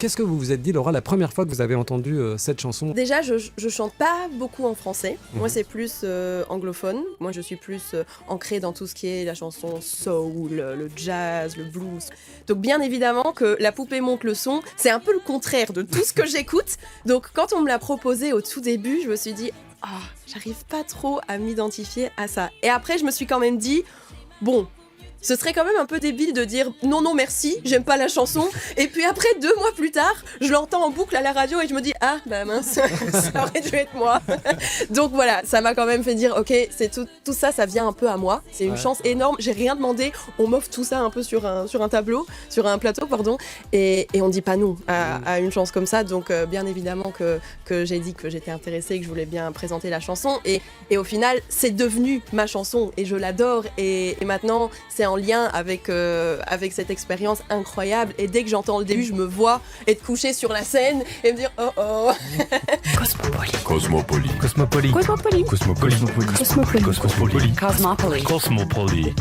Qu'est-ce que vous vous êtes dit, Laura, la première fois que vous avez entendu cette chanson ? Déjà, je chante pas beaucoup en français. Moi, c'est plus anglophone. Moi, je suis plus ancrée dans tout ce qui est la chanson soul, le jazz, le blues. Donc, bien évidemment que La poupée monte le son, c'est un peu le contraire de tout ce que j'écoute. Donc, quand on me l'a proposé au tout début, je me suis dit, j'arrive pas trop à m'identifier à ça. Et après, je me suis quand même dit, bon, ce serait quand même un peu débile de dire non merci, j'aime pas la chanson. Et puis après 2 mois plus tard, je l'entends en boucle à la radio et je me dis mince, ça aurait dû être moi. Donc voilà, ça m'a quand même fait dire ok, c'est tout ça, ça vient un peu à moi. C'est une chance énorme. J'ai rien demandé. On m'offre tout ça un peu sur un plateau, pardon. Et on dit pas non à une chance comme ça. Donc bien évidemment que j'ai dit que j'étais intéressée et que je voulais bien présenter la chanson. Et au final, c'est devenu ma chanson et je l'adore. Et maintenant, c'est en lien avec cette expérience incroyable. Et dès que j'entends le début, je me vois être couchée sur la scène et me dire oh. Cosmopoly. Cosmopoly.